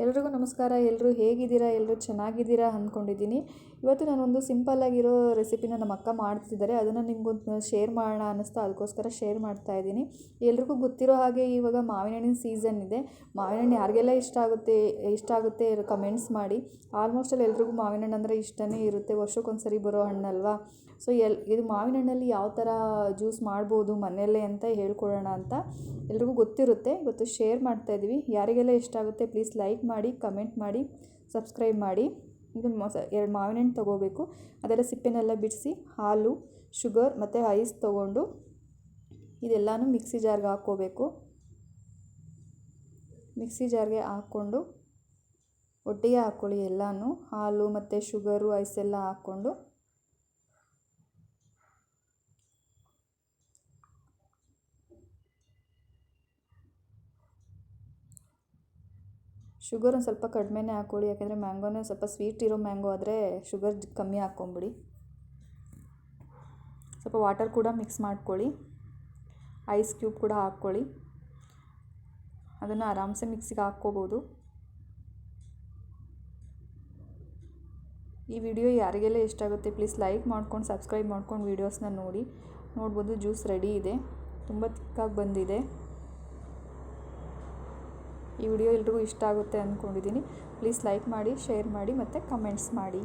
ಎಲ್ರಿಗೂ ನಮಸ್ಕಾರ. ಎಲ್ಲರೂ ಹೇಗಿದ್ದೀರಾ? ಎಲ್ಲರೂ ಚೆನ್ನಾಗಿದ್ದೀರಾ ಅಂದ್ಕೊಂಡಿದ್ದೀನಿ. ಇವತ್ತು ನಾನೊಂದು ಸಿಂಪಲ್ಲಾಗಿರೋ ರೆಸಿಪಿನ ನಮ್ಮ ಅಕ್ಕ ಮಾಡ್ತಿದ್ದಾರೆ. ಅದನ್ನು ನಿಮ್ಗೊಂದು ಶೇರ್ ಮಾಡೋಣ ಅನ್ನಿಸ್ತು, ಅದಕ್ಕೋಸ್ಕರ ಶೇರ್ ಮಾಡ್ತಾಯಿದ್ದೀನಿ. ಎಲ್ರಿಗೂ ಗೊತ್ತಿರೋ ಹಾಗೆ ಇವಾಗ ಮಾವಿನ ಹಣ್ಣಿನ ಸೀಸನ್ ಇದೆ. ಮಾವಿನ ಹಣ್ಣು ಯಾರಿಗೆಲ್ಲ ಇಷ್ಟ ಆಗುತ್ತೆ ಕಮೆಂಟ್ಸ್ ಮಾಡಿ. ಆಲ್ಮೋಸ್ಟ್ ಎಲ್ರಿಗೂ ಮಾವಿನ ಹಣ್ಣು ಅಂದರೆ ಇಷ್ಟನೇ ಇರುತ್ತೆ, ವರ್ಷಕ್ಕೊಂದ್ಸರಿ ಬರೋ ಹಣ್ಣಲ್ವಾ. ಸೊ ಇದು ಮಾವಿನ ಹಣ್ಣಲ್ಲಿ ಯಾವ ಥರ ಜ್ಯೂಸ್ ಮಾಡ್ಬೋದು ಮನೆಯಲ್ಲೇ ಅಂತ ಹೇಳ್ಕೊಡೋಣ ಅಂತ ಎಲ್ರಿಗೂ ಗೊತ್ತಿರುತ್ತೆ. ಇವತ್ತು ಶೇರ್ ಮಾಡ್ತಾಯಿದ್ದೀವಿ. ಯಾರಿಗೆಲ್ಲ ಇಷ್ಟ ಆಗುತ್ತೆ ಪ್ಲೀಸ್ ಲೈಕ್ ಮಾಡಿ, ಕಮೆಂಟ್ ಮಾಡಿ, ಸಬ್ಸ್ಕ್ರೈಬ್ ಮಾಡಿ. ಇದು 2 ಮಾವಿನ ಹಣ್ಣು ತೊಗೋಬೇಕು. ಅದೆಲ್ಲ ಸಿಪ್ಪೆನೆಲ್ಲ ಬಿಡಿಸಿ ಹಾಲು, ಶುಗರ್ ಮತ್ತು ಐಸ್ ತೊಗೊಂಡು ಇದೆಲ್ಲನೂ ಮಿಕ್ಸಿ ಜಾರ್ಗೆ ಹಾಕ್ಕೋಬೇಕು. ಮಿಕ್ಸಿ ಜಾರ್ಗೆ ಹಾಕ್ಕೊಂಡು ಒಟ್ಟಿಗೆ ಹಾಕ್ಕೊಳ್ಳಿ ಎಲ್ಲನೂ, ಹಾಲು ಮತ್ತು ಶುಗರು, ಐಸ್ ಎಲ್ಲ ಹಾಕ್ಕೊಂಡು ಶುಗರ್ ಒಂದು ಸ್ವಲ್ಪ ಕಡಿಮೆನೇ ಹಾಕ್ಕೊಳ್ಳಿ, ಯಾಕೆಂದರೆ ಮ್ಯಾಂಗೋನೇ ಸ್ವಲ್ಪ ಸ್ವೀಟ್ ಇರೋ ಮ್ಯಾಂಗೋ ಆದರೆ ಶುಗರ್ ಕಮ್ಮಿ ಹಾಕ್ಕೊಂಬಿಡಿ. ಸ್ವಲ್ಪ ವಾಟರ್ ಕೂಡ ಮಿಕ್ಸ್ ಮಾಡ್ಕೊಳ್ಳಿ, ಐಸ್ ಕ್ಯೂಬ್ ಕೂಡ ಹಾಕ್ಕೊಳ್ಳಿ. ಅದನ್ನು ಆರಾಮ್ಸೆ ಮಿಕ್ಸಿಗೆ ಹಾಕ್ಕೋಬೋದು. ಈ ವಿಡಿಯೋ ಯಾರಿಗೆಲ್ಲ ಇಷ್ಟ ಆಗುತ್ತೆ ಪ್ಲೀಸ್ ಲೈಕ್ ಮಾಡ್ಕೊಂಡು ಸಬ್ಸ್ಕ್ರೈಬ್ ಮಾಡ್ಕೊಂಡು ವೀಡಿಯೋಸ್ನ ನೋಡ್ಬೋದು. ಜ್ಯೂಸ್ ರೆಡಿ ಇದೆ, ತುಂಬ ತಿಕ್ಕಾಗಿ ಬಂದಿದೆ. ಈ ವಿಡಿಯೋ ಎಲ್ರಿಗೂ ಇಷ್ಟ ಆಗುತ್ತೆ ಅಂದ್ಕೊಂಡಿದ್ದೀನಿ. ಪ್ಲೀಸ್ ಲೈಕ್ ಮಾಡಿ, ಶೇರ್ ಮಾಡಿ ಮತ್ತು ಕಮೆಂಟ್ಸ್ ಮಾಡಿ.